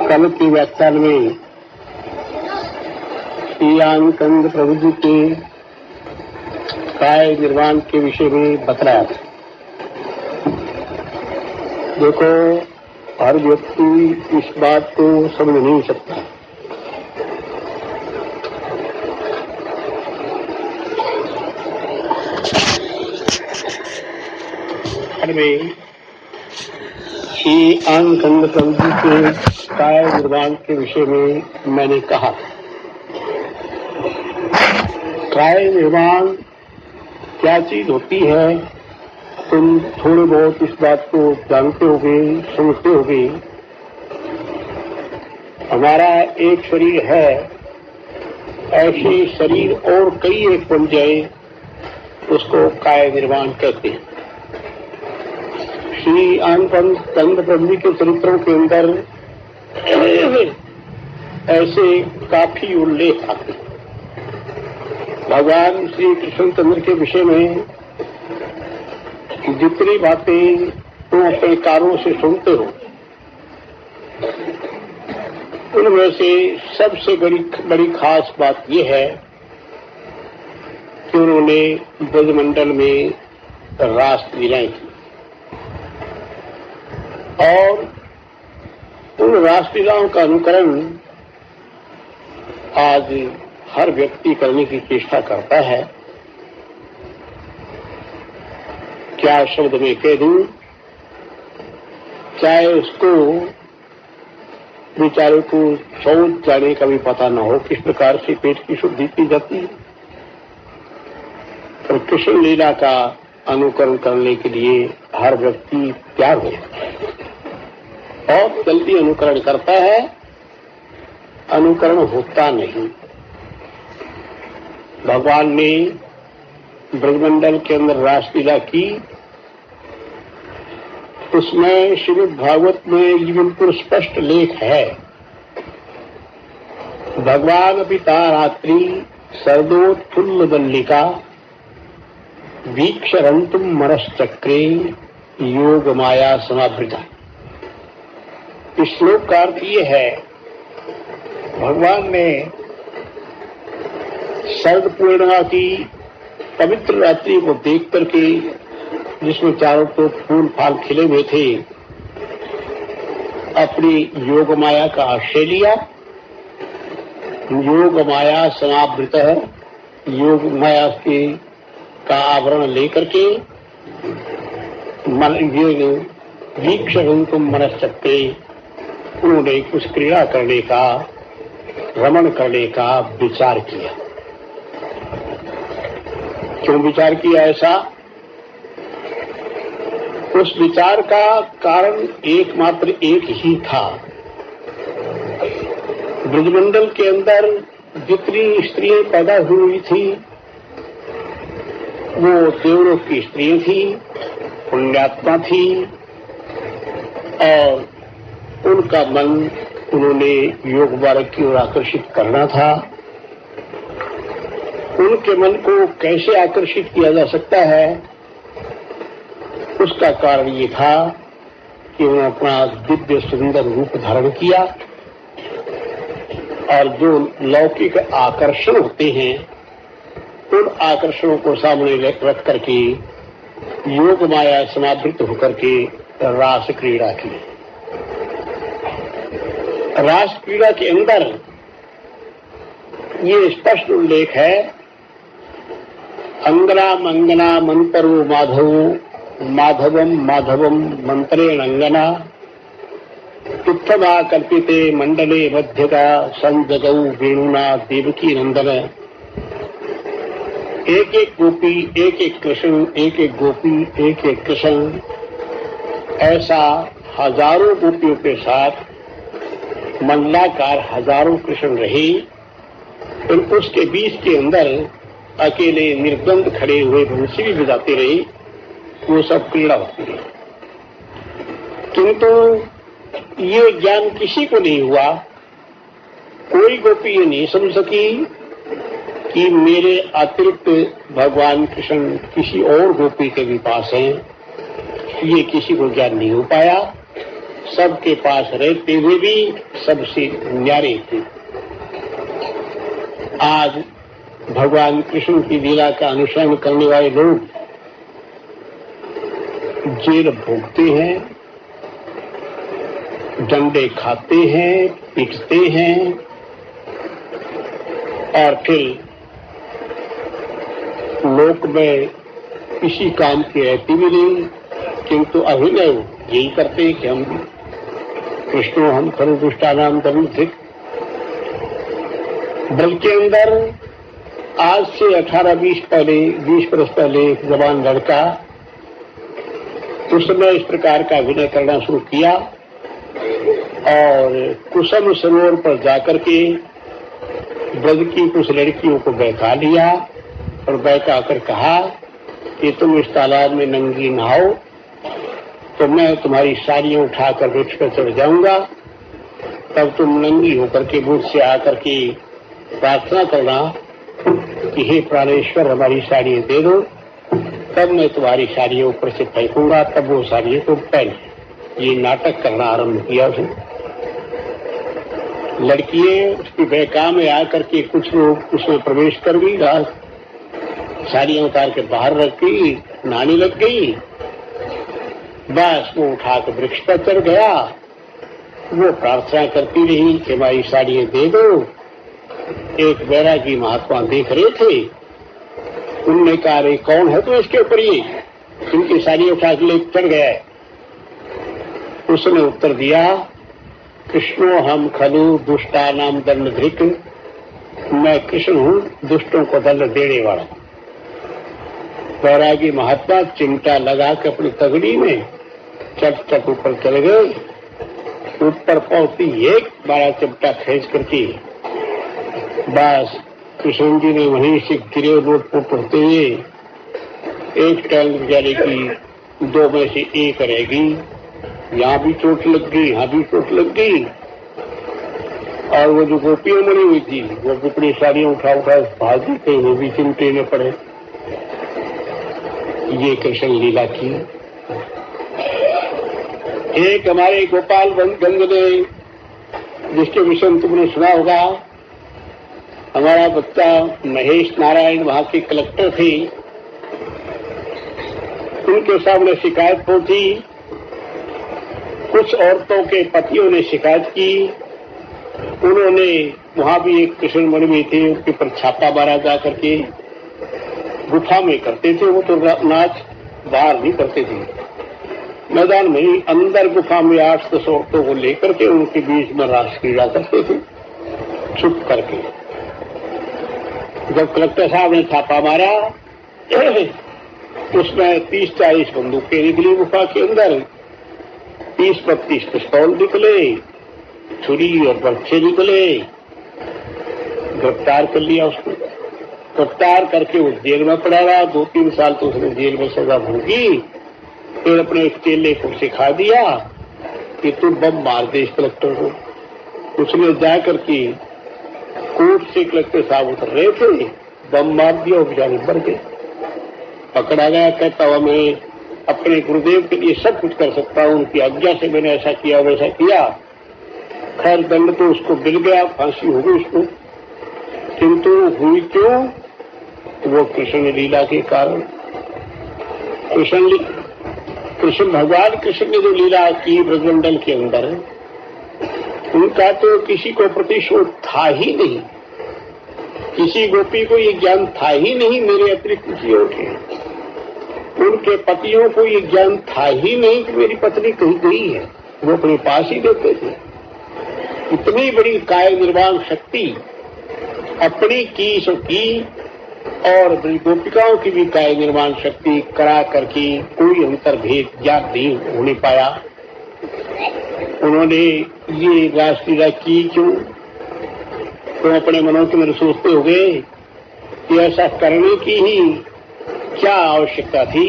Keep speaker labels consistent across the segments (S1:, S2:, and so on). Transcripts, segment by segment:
S1: कल के व्याख्यान में श्री आनंद प्रभु जी के काय निर्वाण के विषय में बतलाया था। देखो, हर व्यक्ति इस बात को समझ नहीं सकता। में श्री आनंद प्रभु जी के काय निर्वाण के विषय में मैंने कहा, काय निर्वाण क्या चीज होती है, तुम थोड़े बहुत इस बात को जानते होगे, समझते होगे। हमारा एक शरीर है, ऐसे शरीर और कई एक बन जाए, उसको काय निर्वाण कहते हैं। श्री आनंद प्रभु जी के चरित्रों के अंदर ऐसे काफी उल्लेख आते हैं। भगवान श्री कृष्णचंद्र के विषय में जितनी बातें तुम अपने कानों से सुनते हो, उनमें से सबसे बड़ी खास बात यह है कि उन्होंने ब्रजमंडल में रास लीलाएं की और उन रासलीलाओं का अनुकरण आज हर व्यक्ति करने की चेष्टा करता है। क्या शब्द में कह दूं, चाहे उसको बेचारे को शौच जाने का भी पता न हो, किस प्रकार से पेट की शुद्धि की जाती है, पर कृष्ण लीला का अनुकरण करने के लिए हर व्यक्ति तैयार हो, बहुत जल्दी अनुकरण करता है, अनुकरण होता नहीं। भगवान ने ब्रजमंडल के अंदर रासलीला की, उसमें श्रीमद् भागवत में बिल्कुल स्पष्ट लेख है। भगवान पिता रात्रि सर्दोत्फुल्ल बल्लिका वीक्षरंतुम मनश्चक्रे योग माया समावृता। इस श्लोक का अर्थ ये है, भगवान ने शरद पूर्णिमा की पवित्र रात्रि को देख करके, जिसमें चारों तरफ फूल फाल खिले हुए थे, अपनी योग माया का आश्रय लिया। योग माया समावृत है, योग माया के का आवरण लेकर के मन वीक्षरंतुम मनश्चक्रे, उन्होंने कुछ क्रीड़ा करने का, रमण करने का विचार किया। क्यों विचार किया ऐसा? उस विचार का कारण एकमात्र एक ही था। ब्रजमंडल के अंदर जितनी स्त्रियां पैदा हुई थी, वो देवलोक की स्त्रियां थी, पुण्यात्मा थी, और उनका मन उन्होंने योग मार्ग की ओर आकर्षित करना था। उनके मन को कैसे आकर्षित किया जा सकता है, उसका कारण ये था कि उन्होंने अपना दिव्य सुंदर रूप धारण किया, और जो लौकिक आकर्षण होते हैं, उन आकर्षणों को सामने रख करके योग माया समावृत होकर के रास क्रीड़ा की। रास क्रीड़ा के अंदर ये स्पष्ट उल्लेख है, अंगना मंगना मंतरो माधवो माधवम माधवम मंत्रेण अंगना इत्थमा कल्पिते मंडले मध्यका संजगौ वेणुना देवकी नंदन। एक एक गोपी, एक एक कृष्ण, एक एक गोपी, एक एक कृष्ण, ऐसा हजारों गोपियों के साथ मंडलाकार हजारों कृष्ण रहे, और उसके बीच के अंदर अकेले निर्द्वंद खड़े हुए बंसी भी बजाते रहे। वो सब क्रीड़ा होती है, किंतु ये ज्ञान किसी को नहीं हुआ। कोई गोपी ये नहीं समझ सकी कि मेरे अतिरिक्त भगवान कृष्ण किसी और गोपी के भी पास हैं। ये किसी को ज्ञान नहीं हो पाया। सबके पास रहते हुए भी सबसे न्यारे थे। आज भगवान कृष्ण की लीला का अनुसरण करने वाले लोग जेल भोगते हैं, डंडे खाते हैं, पीटते हैं, और फिर लोक में किसी काम की रहती भी नहीं, किंतु अभिनय यही करते हैं कि हम कृष्णो हम खरु दुष्टानाम दंधिक। बल्कि अंदर आज से 18-20 वर्ष पहले एक जवान लड़का उसने इस प्रकार का अभिनय करना शुरू किया और कुसुम सरोवर पर जाकर के ब्रज की कुछ लड़कियों को बहका लिया और बहका कर कहा कि तुम इस तालाब में नंगी नहाओ तो मैं तुम्हारी साड़ियां उठाकर वृक्ष पर चढ़ जाऊंगा, तब तुम नंगी होकर के मुझसे आकर के प्रार्थना करना कि हे प्राणेश्वर हमारी साड़ियां दे दो, तब मैं तुम्हारी साड़ियां ऊपर से फेंकूंगा, तब वो साड़ियां तुम पहन। ये नाटक करना आरंभ किया उसने। लड़कियां उसकी बहका में आकर के कुछ लोग उसमें प्रवेश कर गई, साड़ियां उतार के बाहर रख गई, नहाने लग गई। बस वो उठाकर वृक्ष पर चढ़ गया। वो प्रार्थना करती रही कि हमारी साड़ियां दे दो। एक बैरागी महात्मा देख रहे थे, उनने कहा रे कौन है तो इसके ऊपर ये इनकी साड़ियां उठा के ले चढ़ गया है। उसने उत्तर दिया कृष्णो हम खलु दुष्टानाम दंडधृक, मैं कृष्ण हूं दुष्टों को दंड देने वाला। बैरागी महात्मा चिमटा लगा के अपनी तगड़ी में चट ऊपर चले गए। ऊपर पहुंचती एक बड़ा चिमटा खींच करके बस कृष्ण जी ने वहीं से गिरे लोटपोट होते हुए एक टांग बेचारे की दो में से एक रह गई। यहाँ भी चोट लग गई, यहाँ भी चोट लग गई। और वो जो गोपियां मरी हुई थी वो अपनी साड़ियां उठा भागी थे, वो भी चिमटे में पड़े। ये कृष्ण लीला की। एक हमारे गोपाल गंग ने, जिसके विषय में तुमने सुना होगा, हमारा बच्चा महेश नारायण वहां के कलेक्टर थे, उनके सामने शिकायत पहुंची। कुछ औरतों के पतियों ने शिकायत की। उन्होंने वहां भी एक कृष्ण मणि में थे, उनके ऊपर छापा मारा जा करके। गुफा में करते थे वो तो नाच, बाहर नहीं करते थे। मैदान में अंदर गुफा में 8-10 औरतों को लेकर के उनके बीच में रास क्रीड़ा करते थे छुप करके। जब कलेक्टर साहब ने छापा मारा उसमें 30-40 बंदूकें निकली गुफा के अंदर, 30-32 पिस्तौल निकले, छुरी और बर्छे निकले। गिरफ्तार कर लिया उसको। गिरफ्तार करके वो जेल में पड़ा रहा। 2-3 साल तो उसने जेल में सजा भोगी। फिर अपने एक चेले को सिखा दिया कि तू बम मार दे इस कलेक्टर को। उसने जाकर के कोर्ट से कलेक्टर साहब उतर रहे थे, बम मार दिया और बेचारे मर गए। पकड़ा गया, कहता हुआ मैं अपने गुरुदेव के लिए सब कुछ कर सकता हूँ, उनकी आज्ञा से मैंने ऐसा किया वैसा किया। खैर दंड तो उसको मिल गया, फांसी हो गई उसको, किंतु हुई क्यों? वो कृष्ण लीला के कारण। कृष्ण भगवान कृष्ण ने जो लीला की ब्रजमंडल के अंदर, उनका तो किसी को प्रतिशोध था ही नहीं। किसी गोपी को ये ज्ञान था ही नहीं मेरे अतिरिक्त किसी और के। उनके पतियों को ये ज्ञान था ही नहीं कि मेरी पत्नी कहीं गई है, वो अपने पास ही देते थे। इतनी बड़ी काय निर्वाण शक्ति अपनी की और गोपिकाओं की भी काया निर्माण शक्ति करा करके कोई अंतर्भेद ज्ञात नहीं होने पाया। उन्होंने ये रासलीला की क्यों? तो अपने मनों के अंदर सोचते हो गए कि ऐसा करने की ही क्या आवश्यकता थी?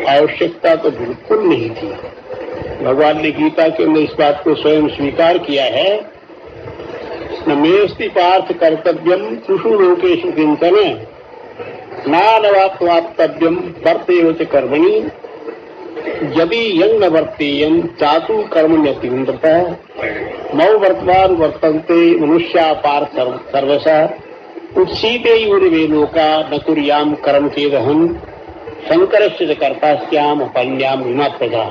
S1: आवश्यकता तो बिल्कुल नहीं थी। भगवान ने गीता के अंदर इस बात को स्वयं स्वीकार किया है, न मेस्ति पार्थ कर्तव्यम त्रिषु लोकेषु किंचन नानवाप्तव्यम वर्तेव च कर्मणि यदि यंग न वर्तेयम चातु कर्मण्यतिविन्द्रतः मौ वर्तमान वर्तन्ते मनुष्या पार्थ सर्वशः उत्सीते यूरिवे लोका न कुर्याम कर्म केदहम् शंकरस्य कर्तास्याम अपन्याम विमात्रता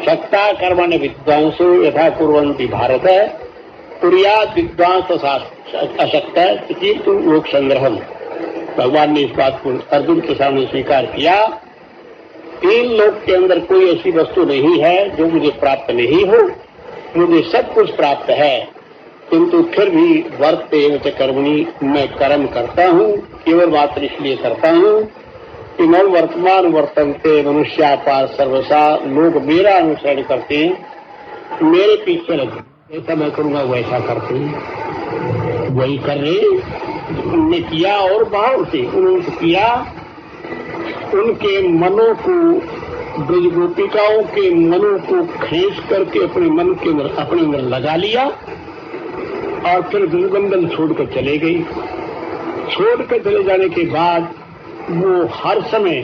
S1: शक्ता कर्मण्य विद्वांसो यथा कुर्वन्ति भारत कुर्यात् विद्वांस अशक्ता कीर्तु लोक संग्रहम। भगवान ने इस बात को अर्जुन के सामने स्वीकार किया। 3 लोक के अंदर कोई ऐसी वस्तु नहीं है जो मुझे प्राप्त नहीं हो। मुझे सब कुछ प्राप्त है, किंतु फिर भी वर्तेव च कर्मणि, मैं कर्म करता हूँ, केवल मात्र इसलिए करता हूँ कि मैं वर्तमान वर्तनते मनुष्या पार सर्वसा, लोग मेरा अनुसरण करते हैं, मेरे पीछे लगे, ऐसा मैं करूंगा वैसा करते हैं, वही कर रहे। उन्होंने किया और भाव से उन्होंने किया। उनके मनों को, ब्रज गोपिकाओं के मनों को खींच करके अपने मन के अंदर, अपने अंदर लगा लिया और फिर वृंदावन छोड़कर चले गई। छोड़कर चले जाने के बाद वो हर समय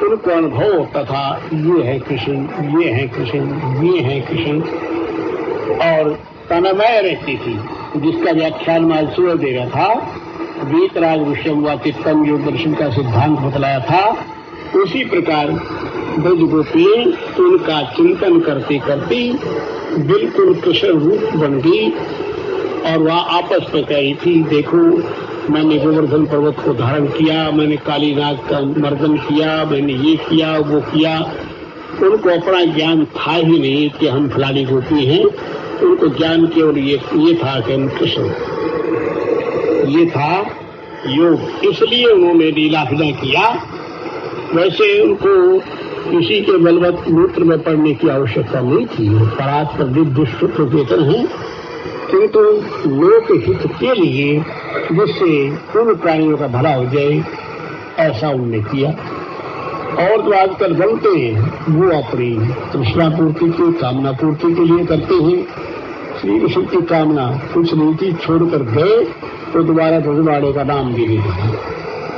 S1: उनको अनुभव होता था, ये है कृष्ण, ये है कृष्ण, ये है कृष्ण, और तन्मय रहती थी, जिसका व्याख्यान मैं सुबह दे रहा था। वीतराग विषयम व चित्तम योग दर्शन का सिद्धांत बतलाया था। उसी प्रकार ब्रज गोपी उनका चिंतन करते करते बिल्कुल कृष्ण रूप बन गई और वह आपस में कही थी, देखो मैंने गोवर्धन पर्वत को धारण किया, मैंने काली नाग का मर्दन किया, मैंने ये किया वो किया। उनको अपना ज्ञान था ही नहीं कि हम फलानी गोपी हैं। उनको ज्ञान केवल ये था कि हम कृष्ण, ये था योग। इसलिए उन्होंने लीला किया। वैसे उनको किसी के बलवत मूत्र में पड़ने की आवश्यकता नहीं थी। परात पर दुष्ट वेतन है, किंतु लोक हित के लिए, जिससे पूर्ण प्राणियों का भला हो जाए, ऐसा उन्होंने किया। और जो आजकल बनते हैं वो अपनी तृष्णा पूर्ति की, कामना पूर्ति के लिए करते हैं। श्री कृष्ण की कामना कुछ नहीं थी, छोड़कर गए तो दोबारा ब्रजवाड़े का नाम भी नहीं।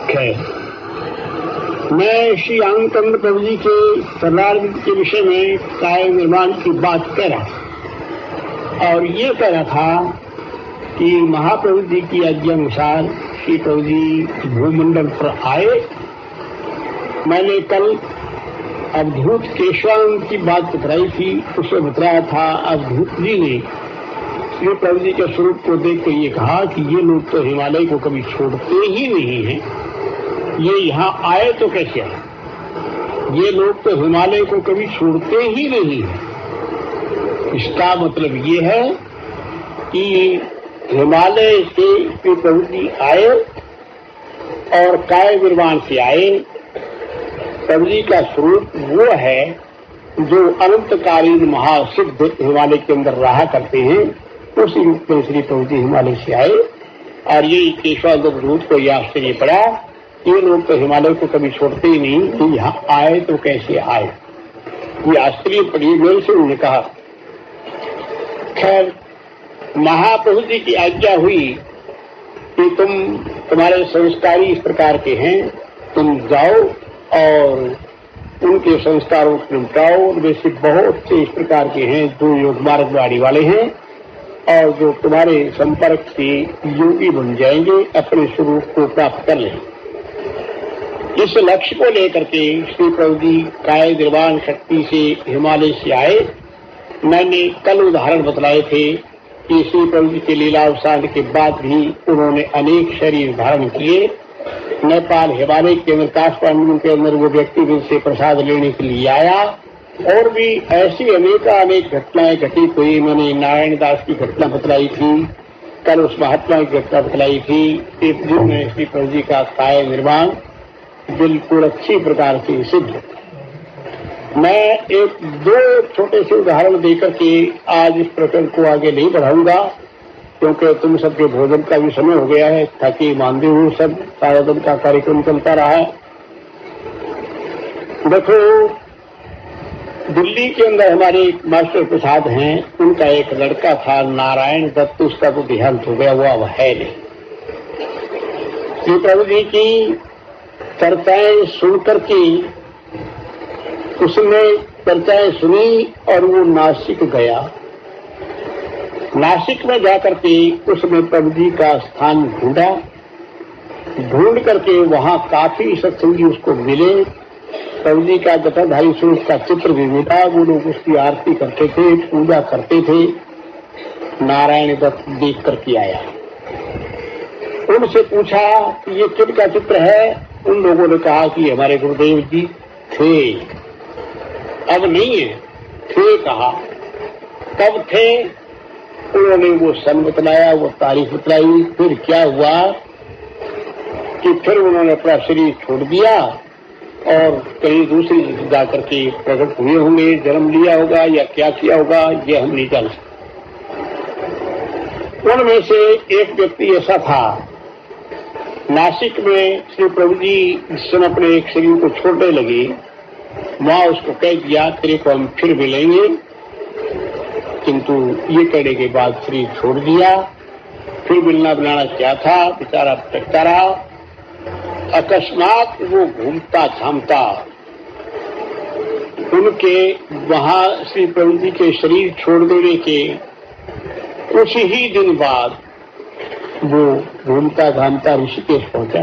S1: खैर, मैं श्री आनंद प्रभु जी के शरणागति के विषय में काया निर्माण की बात कह रहा और ये कह रहा था कि महाप्रभु जी की आज्ञा अनुसार श्री प्रभु जी भूमंडल पर आए। मैंने कल अवधूत केशवानंद की बात बतलाई थी, उसमें बताया था अवधूत जी ने श्री प्रभु जी के स्वरूप को देख कर ये कहा कि ये लोग तो हिमालय को कभी छोड़ते ही नहीं हैं, ये यहाँ आए तो कैसे आए? ये लोग तो हिमालय को कभी छोड़ते ही नहीं हैं। इसका मतलब ये है कि हिमालय से श्री प्रभु जी आए और काया निर्माण से आए। प्रभु जी का स्वरूप वो है जो अनंतकालीन महासिद्ध हिमालय के अंदर रहा करते हैं। उसी रूप में श्री प्रभु जी हिमालय से आए और ये केशवानंद को यह आश्चर्य पड़ा, ये लोग तो हिमालय को कभी छोड़ते ही नहीं, तो यहाँ आए तो कैसे आए? ये आश्चर्य पड़ी। मेरे से उन्होंने कहा, खैर महाप्रभु जी की आज्ञा हुई कि तुम्हारे संस्कारी इस प्रकार के हैं, तुम जाओ और उनके संस्कारों को निपटाओ। उनमें से बहुत से इस प्रकार के हैं जो योग मार्गवाड़ी वाले हैं और जो तुम्हारे संपर्क से योगी बन जाएंगे, अपने स्वरूप को प्राप्त कर लें। इस लक्ष्य को लेकर के श्री प्रभु जी काया निर्वाण शक्ति से हिमालय से आए। मैंने कल उदाहरण बतलाए थे कि श्री प्रभु जी के लीलावसान के बाद भी उन्होंने अनेक शरीर धारण किए। नेपाल हिमालय के अंदर काठमांडू के अंदर वो व्यक्ति से प्रसाद लेने के लिए आया और भी ऐसी अनेक घटनाएं घटित हुई। मैंने नारायण दास की घटना बतलाई थी कल उस महात्मा की घटना बतलाई थी। एक दिन में श्री प्रभु जी का काय निर्माण बिल्कुल अच्छी प्रकार से सिद्ध। मैं एक दो छोटे से उदाहरण देकर के आज इस प्रकरण को आगे नहीं बढ़ाऊंगा, क्योंकि तुम सबके भोजन का भी समय हो गया है, थके मांदे हुए सब सारा दिन का कार्यक्रम चलता रहा है। देखो, दिल्ली के अंदर हमारे एक मास्टर प्रसाद हैं, उनका एक लड़का था नारायण दत्त, उसका तो देहांत हो गया, वो अब है नहीं। श्री प्रभु जी की चर्चाएं सुनकर के उसने चर्चाएं सुनी और वो नासिक गया। नासिक में जाकर के उसने प्रभु जी का स्थान ढूंढा, ढूंढ करके वहां काफी सत्संगी उसको मिले। प्रभु जी का जटाधारी स्वरूप का चित्र भी मिला, वो लोग उसकी आरती करते थे, पूजा करते थे। नारायण दत्त देख करके आया, उनसे पूछा कि ये किसका चित्र है? उन लोगों ने कहा कि हमारे गुरुदेव जी थे, अब नहीं है। थे कहा, कब थे? उन्होंने वो सन बतलाया, वो तारीख बतलाई। फिर क्या हुआ कि फिर उन्होंने अपना शरीर छोड़ दिया और कहीं दूसरी जगह जाकर के प्रकट हुए होंगे, जन्म लिया होगा या क्या किया होगा, ये हम नहीं जान सकते। उनमें से एक व्यक्ति ऐसा था, नासिक में श्री प्रभु जी जिस समय अपने एक शरीर को छोड़ने लगे, वहां उसको कह दिया तेरे को हम फिर मिलेंगे, किंतु ये कहने के बाद शरीर छोड़ दिया। फिर मिलना बनाना क्या था, बेचारा भटकता रहा। अकस्मात वो घूमता घामता उनके वहां श्री प्रभु जी के शरीर छोड़ देने के उसी ही दिन बाद वो घूमता घामता ऋषिकेश पहुंचा।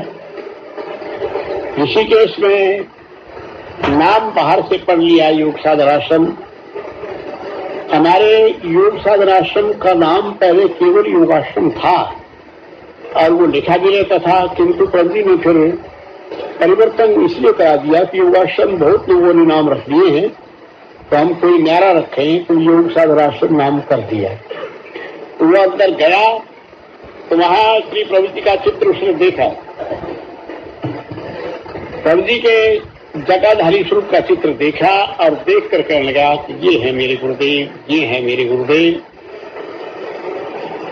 S1: ऋषिकेश में नाम बाहर से पढ़ लिया, योग साधनाश्रम। हमारे योग साधनाश्रम का नाम पहले केवल योगाश्रम था और वो लिखा भी रहता था, किंतु प्रभु जी ने फिर परिवर्तन इसलिए करा दिया कि योगाश्रम बहुत लोगों ने नाम रख दिए हैं, तो हम कोई न्यारा रखें, तो योग साधनाश्रम नाम कर दिया। वो अंदर गया तो वहां श्री प्रभु जी का चित्र उसने देखा। प्रभु जी के जटाधारी स्वरूप का चित्र देखा और देख कर कहने लगा कि ये है मेरे गुरुदेव, ये है मेरे गुरुदेव।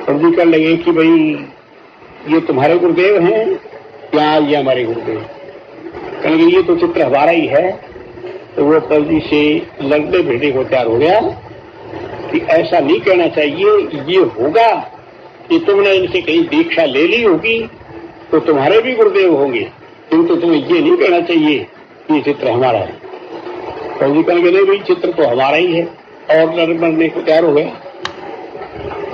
S1: प्रभु जी कहने लगे कि भाई ये तुम्हारे गुरुदेव हैं या ये हमारे गुरुदेव? कहने लगे ये तो चित्र हमारा ही है। तो वो प्रभु जी से लड़ने भिड़ने को तैयार हो गया कि ऐसा नहीं कहना चाहिए, ये होगा कि तुमने इनसे कहीं दीक्षा ले ली होगी तो तुम्हारे भी गुरुदेव होंगे, किंतु तुम्हें ये नहीं कहना चाहिए ये चित्र हमारा है। प्रभु जी कहेंगे नहीं भाई चित्र तो हमारा ही है, और लड़ने को तैयार हो गया।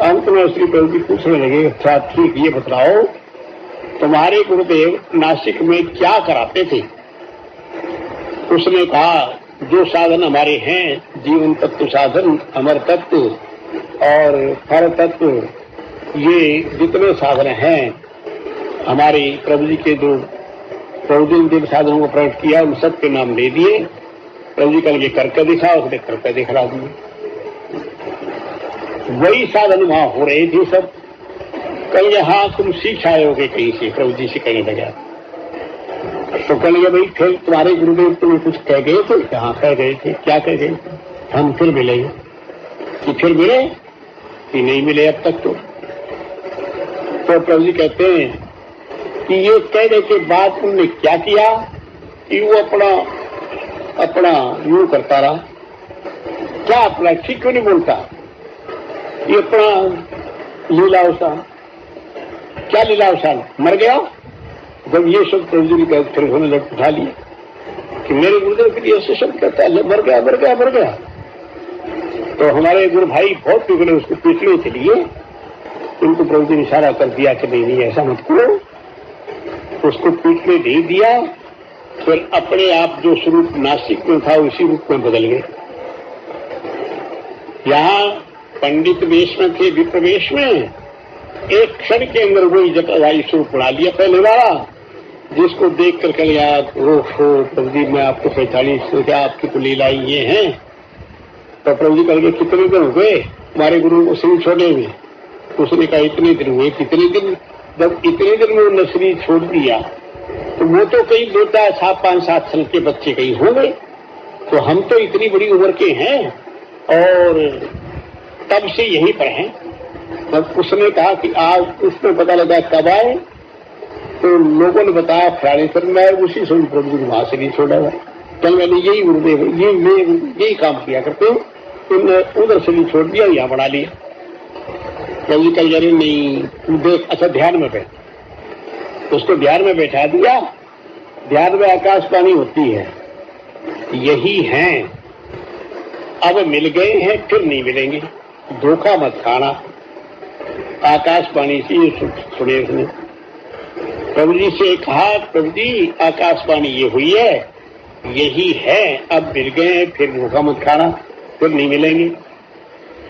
S1: अंत में श्री प्रभु जी पूछने लगे, अच्छा ठीक, ये बताओ तुम्हारे गुरुदेव नासिक में क्या कराते थे? उसने कहा जो साधन हमारे हैं, जीवन तत्व साधन, अमर तत्व और फल तत्व, ये जितने साधन हैं हमारे प्रभु जी के जो प्रभु जी ने जिन साधनों को प्रकट किया उन सब के नाम ले दिए। प्रभु जी कल के करके दिखा, उसने करके दिखला दिए। वही साधन वहां हो रहे थे सब। कल हाँ तुम सीख आए होगे कहीं से, प्रभु जी से कहने लगा। तो कल भाई फिर तुम्हारे गुरुदेव तुम्हें कुछ कह गए थे? कहाँ कह गए थे? क्या कह गए थे? हम फिर मिले कि फिर मिले कि नहीं मिले अब तक? तो प्रभु जी कहते हैं कि ये कहने के बाद उनने क्या किया कि वो अपना यूं करता रहा। क्या अपना ठीक क्यों नहीं बोलता? ये अपना लीलावसान, क्या लीलावसान? मर गया? जब ये शब्द प्रभु जी ने कहा फिर उन्होंने लट उठा लिया कि मेरे गुरुदेव के लिए ऐसे शब्द कहता है, मर गया मर गया मर गया। तो हमारे गुरु भाई बहुत बिगड़े, उसको पीटने के लिए उनको प्रभु जी ने इशारा कर दिया कि नहीं ऐसा मत करो। उसको पीटने नहीं दिया, फिर अपने आप जो स्वरूप नासिक में था उसी रूप में बदल गए। यहाँ पंडित वेश में थे, विप्र वेश में, एक क्षण के अंदर वही जटाधारी स्वरूप बना लिया पहले वाला, जिसको देख कर कल याद ओहो प्रभु जी मैं आपको 45 सोचा आपकी तो लीलाई ये हैं। तो प्रभु जी कल के कितने दिन हो गए तुम्हारे गुरु को शरीर छोड़े हुए? उसने कहा इतने दिन हुए, कितने दिन? जब इतने दिन में उन्होंने शरीर छोड़ दिया तो वो तो कई 2, 4, 5, 7 साल के बच्चे कहीं हो गए, तो हम तो इतनी बड़ी उम्र के हैं और तब से यहीं पर हैं। तब उसने कहा कि आज उसमें पता लगा कब आए, तो लोगों ने बताया फलाने पर मैं उसी समय प्रभु वहां से नहीं छोड़ा हुआ। कल मैंने यही गुरुदेव यही काम किया करते हूँ, तुमने उधर से नहीं छोड़ दिया, यहाँ बढ़ा लिया। प्रभु कल यानी नहीं तू देख, अच्छा ध्यान में बैठ। उसको ध्यान में बैठा दिया। ध्यान में आकाशवाणी होती है, यही हैं, अब मिल गए हैं फिर नहीं मिलेंगे, धोखा मत खाना। आकाशवाणी से ये सुने उसने। प्रभु जी से कहा, प्रभु जी आकाशवाणी ये हुई है, यही है, अब मिल गए हैं फिर धोखा मत खाना, फिर नहीं मिलेंगे।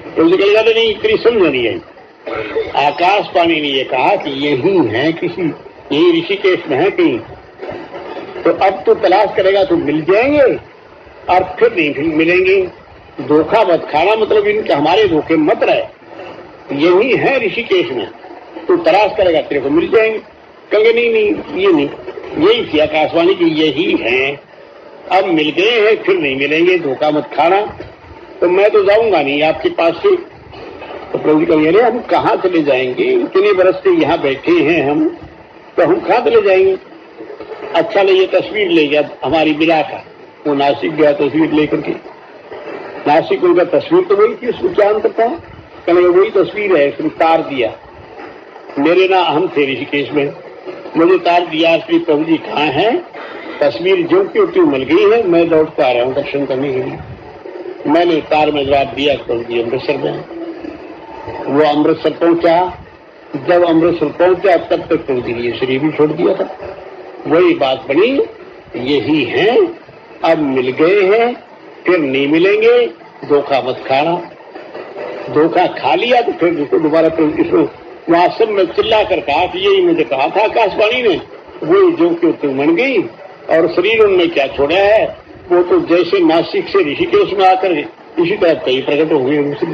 S1: प्रभु जी कहेगा नहीं, इतनी समझ नहीं आई। आकाशवाणी ने ये कहा कि यही है, किसी यही ऋषिकेश में है कहीं, तो अब तो तलाश करेगा तो मिल जाएंगे और फिर नहीं मिलेंगे, धोखा मत खाना, मतलब इनके हमारे धोखे मत रहे, यही है ऋषिकेश में, तो तलाश करेगा तेरे को मिल जाएंगे। कहेंगे नहीं ये नहीं, यही थी आकाशवाणी की, यही है, अब मिल गए हैं फिर नहीं मिलेंगे, धोखा मत खाना। तो मैं तो जाऊंगा नहीं आपके पास से। तो प्रभु जी कहेंगे हम कहाँ चले जाएंगे, इतने बरस से यहाँ बैठे हैं हम, तो हम कहाँ चले जाएंगे। अच्छा नहीं, ये तस्वीर ले गया हमारी बिला का, वो नासिक गया तस्वीर लेकर के। नासिक उनका तस्वीर तो वही थी, उसको क्या अंतर था? कहेंगे वही तस्वीर है, उसने तार दिया। मेरे ना हम थे ऋषिकेश में, मुझे तार दिया, श्री प्रभु जी कहाँ हैं, तस्वीर जो की उठी मिल गई है, मैं लौटता आ रहा हूँ दर्शन करने के लिए। मैंने तार में जवाब दिया, प्रभु जी अमृतसर में। वो अमृतसर पहुंचा, जब अमृतसर पहुंचा तब तक प्रभु जी ने शरीर भी छोड़ दिया था। वही बात बनी, यही है, अब मिल गए हैं फिर नहीं मिलेंगे, धोखा मत खाना। धोखा खा लिया तो फिर उसको दोबारा वहां सब में चिल्ला कर कहा कि यही मुझे कहा था आकाशवाणी ने, वही जो कि तुम बन गई और शरीर उनने क्या छोड़ा है, वो तो जैसे नासिक से ऋषिकेश में आकर इसी तरह कई प्रकट हो गए उनसे।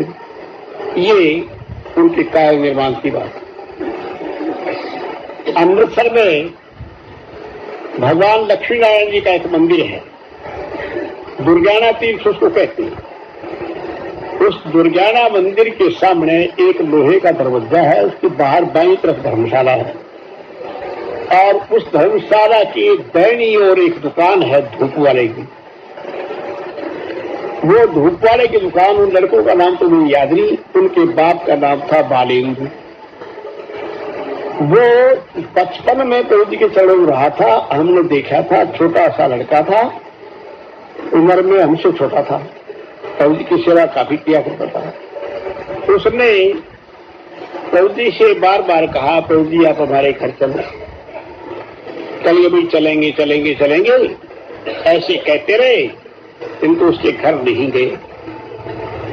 S1: ये उनके कार्य निर्माण की बात। अमृतसर में भगवान लक्ष्मी नारायण जी का एक मंदिर है, दुर्गाना तीर्थ उसको कहते हैं। उस दुर्गाना मंदिर के सामने एक लोहे का दरवाजा है, उसके बाहर बाईं तरफ धर्मशाला है, और उस धर्मशाला की दाहिनी ओर एक दुकान है धूप वाले की। वो धूप वाले की दुकान, उन लड़कों का नाम तो मुझे याद नहीं, उनके बाप का नाम था बालेंदु। वो बचपन में प्रभु जी के चरण रहा था, हमने देखा था, छोटा सा लड़का था, उम्र में हमसे छोटा था, प्रभु जी की सेवा काफी किया करता था। उसने प्रभु जी से बार बार कहा, प्रभु जी आप हमारे घर चलो, कल भी चलेंगे चलेंगे चलेंगे, ऐसे कहते रहे, किंतु उसके घर नहीं गए।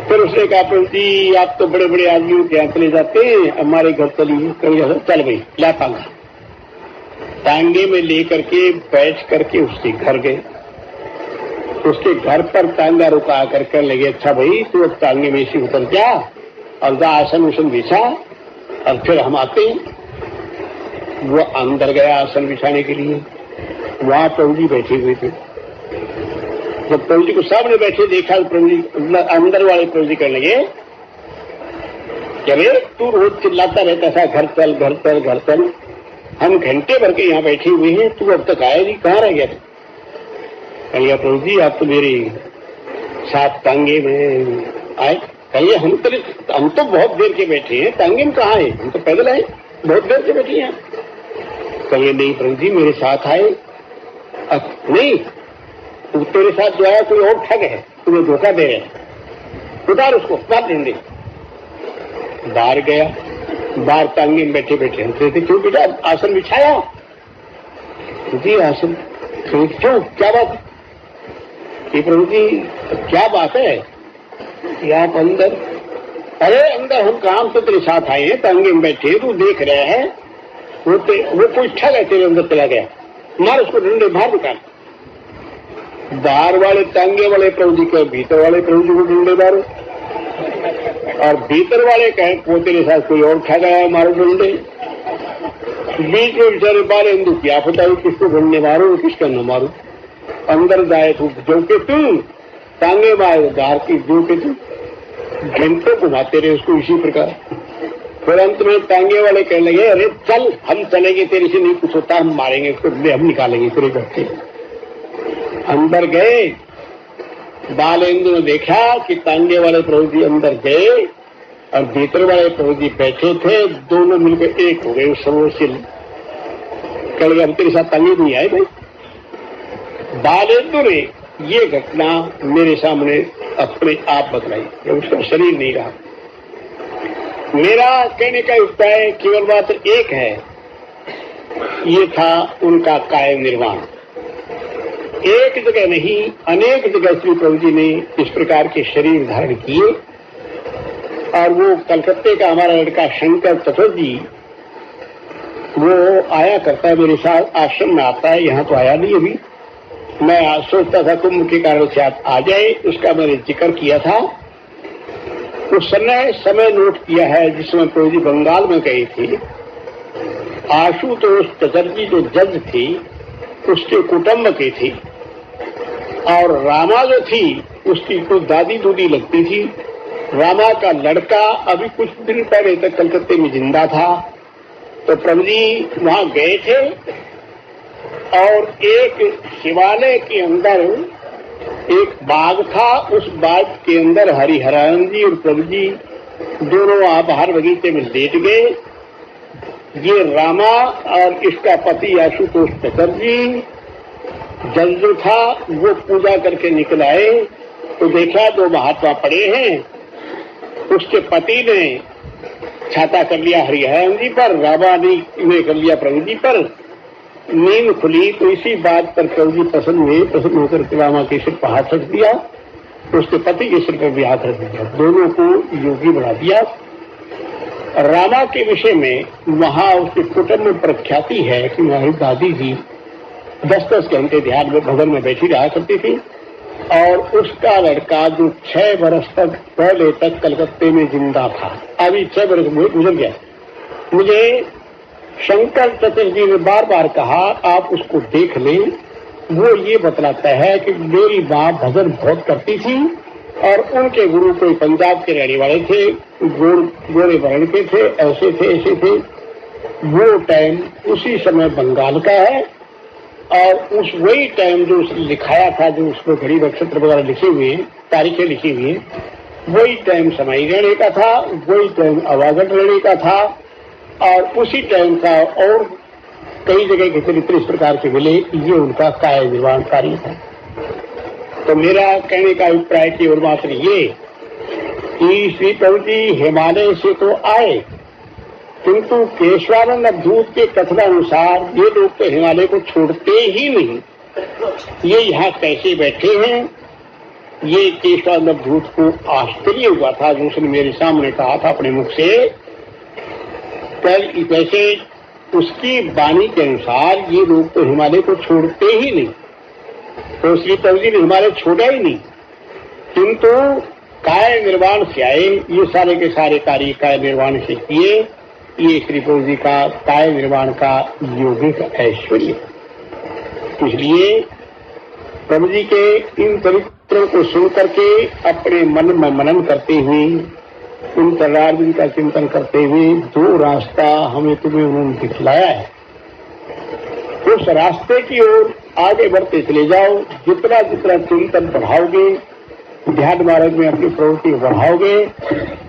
S1: फिर उसने कहा, प्रभु जी आप तो बड़े बड़े आदमियों के यहाँ चले जाते हैं, हमारे घर चलिए। चल भाई, ला टांगा, टांगे में लेकर के बैठ करके उसके घर गए। उसके घर पर टांगा रुका कर लगे, अच्छा भाई तू अब टांगे में से उतर जा और जा आसन उसन बिछा और फिर हम आते हैं। वो अंदर गया आसन बिछाने के लिए, वहां प्रभु जी बैठे हुए थे। जब प्रभु जी को सामने बैठे देखा तो प्रभु जी, अंदर वाले प्रभु जी कहने लगे, अरे तू रोज चिल्लाता रहता था घर चल घर चल घर चल, हम घंटे भर के यहाँ बैठे हुए हैं, तू अब तक आया नहीं, कहाँ रह गया तू? कहिए प्रभु जी आप तो मेरे साथ टांगे में आए। कहिए हम तो बहुत देर के बैठे हैं, टांगे में कहाँ है, हम तो पैदल आए, बहुत देर से बैठे हैं। कहिए नहीं प्रभु जी मेरे साथ आए। नहीं, तेरे साथ जो आया कोई और ठग है, तुम्हें धोखा दे रहे, उतार उसको, बात देंगे। बाहर गया, बाहर टांगे में बैठे बैठे हमसे थे, क्यों बेटा आसन बिछाया? जी आसन। क्यों, क्या बात? कि प्रभु जी क्या बात है कि आप अंदर? अरे अंदर हम काम से तेरे साथ आए हैं, टांगे में बैठे, तू देख रहे हैं, वो कोई ठग है तेरे अंदर चला गया, मार उसको, डंडे बाहर निकाल। बाहर वाले टांगे वाले प्रभु जी के, भीतर वाले प्रभु जी को डंडे मारो। और भीतर वाले कहें वो तेरे साथ कोई और खा गया है, मारो डंडे। बीच में बेचारे बाले हिंदू क्या पता है किसको डंडे मारो किसका न मारो। अंदर जाए तू जो के तू टांगे मारे बाहर की जो के तू घंटों घुमाते रहे उसको इसी प्रकार। फिर अंत में टांगे वाले कहने लगे अरे चल हम चलेंगे, तेरे से नहीं कुछ होता, हम मारेंगे इसको, हम निकालेंगे तेरे घर से। अंदर गए, बालेंद्र ने देखा कि टांगे वाले प्रभु जी अंदर गए और भीतर वाले प्रभु जी बैठे थे, दोनों मिलकर एक हो गए। उस समय से कह गया अब तेरे साथ टांगे नहीं आए भाई। बालेंद्र ने ये घटना मेरे सामने अपने आप बतलाई, उसका शरीर नहीं रहा। मेरा कहने का अभिप्राय केवल मात्र एक है, ये था उनका कायम निर्वाण। एक जगह नहीं अनेक जगह श्री प्रभु जी ने इस प्रकार के शरीर धारण किए। और वो कलकत्ते का हमारा लड़का शंकर चतुर्थी वो आया करता है मेरे साथ, आश्रम में आता है, यहाँ तो आया नहीं अभी। मैं आज सोचता था कुंभ के कारण से आ जाए, उसका मैंने जिक्र किया था। उस समय नोट किया है जिसमें प्रभु जी बंगाल में गए थे। आशुतोष चटर्जी जो जज थी उसके कुटुंब के थे, और रामा जो थी उसकी कुछ दादी दूदी लगती थी। रामा का लड़का अभी कुछ दिन पहले तक कलकत्ते में जिंदा था। तो प्रभु जी वहां गए थे और एक शिवालय के अंदर एक बाग था, उस बाग के अंदर हरिहरानंद जी और प्रभु जी दोनों वहां बाहर बगीचे में लेट गए। ये रामा और इसका पति आशुतोष चटर्जी जज जो था वो पूजा करके निकल आए तो देखा दो महात्मा पड़े हैं। उसके पति ने छाता कर लिया हरिहरानंद जी पर, रामा ने कर लिया प्रभु जी पर। नींद खुली तो इसी बात पर प्रभु जी प्रसन्न होकर रामा के सिर पर हाथ रख दिया, उसके पति के सिर पर भी हाथ रख दिया, दोनों को योगी बना दिया। रामा के विषय में वहां उसके कुटुंब में प्रख्याति है कि हमारी दादी जी 10-10 घंटे ध्यान में भवन में बैठी रहा करती थी, और उसका लड़का जो 6 वर्ष तक पहले तक कलकत्ते में जिंदा था, अभी 6 वर्ष गुजर गया। मुझे शंकर चतुर्थी ने बार बार कहा आप उसको देख लें। वो ये बतलाता है कि मेरी माँ भजन बहुत करती थी और उनके गुरु कोई पंजाब के रहने वाले थे, गोरे वर्ण के थे, ऐसे थे। वो टाइम उसी समय बंगाल का है, और उस वही टाइम जो उसने लिखाया था, जो उसमें घड़ी नक्षत्र वगैरह लिखे हुए हैं, तारीखें लिखी हुई हैं, वही टाइम समाई रहने का था, वही टाइम आवागढ़ रहने का था, और उसी टाइम का और कई जगह के चरित्र इस प्रकार के मिले। ये उनका काय निर्वाण कार्य था। तो मेरा कहने का अभिप्राय केवल मात्र ये कि श्री प्रभु जी हिमालय से तो आए, किंतु केशवानंद अवधूत के कथनानुसार ये लोग तो हिमालय को छोड़ते ही नहीं। ये यहाँ कैसे बैठे हैं, ये केशवानंद अवधूत को आश्चर्य हुआ था जो उसने मेरे सामने कहा था अपने मुख से। कल वैसे उसकी वाणी के अनुसार ये लोग तो हिमालय को छोड़ते ही नहीं, तो श्री प्रभु जी ने हिमालय छोड़ा ही नहीं, किंतु काय निर्वाण से आए। ये सारे के सारे कार्य काय निर्वाण से किए। ये श्री प्रभु जी का काय निर्वाण का योगिक ऐश्वर्य। इसलिए प्रभु जी के इन चरित्रों को सुन करके अपने मन में मनन करते हुए, उन चरणारविंद का चिंतन करते हुए जो रास्ता हमें तुम्हें उन्होंने दिखलाया है, उस रास्ते की ओर आगे बढ़ते चले जाओ। जितना जितना चिंतन बढ़ाओगे, ध्यान मार्ग में अपनी प्रवृत्ति बढ़ाओगे,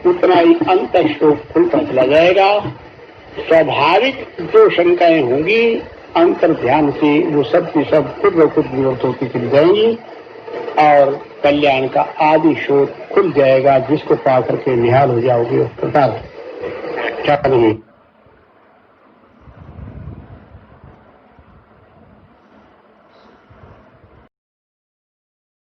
S1: उतना ही अंतःश्लोक खुलता चला जाएगा। स्वाभाविक जो शंकाएं होंगी अंतर ध्यान से वो सब की सब खुद ब खुद निवृत्त होती चली जाएंगी, और कल्याण का आदि शोध खुल जाएगा, जिसको पा करके निहाल हो जाओगे उस प्रकार। क्या नहीं।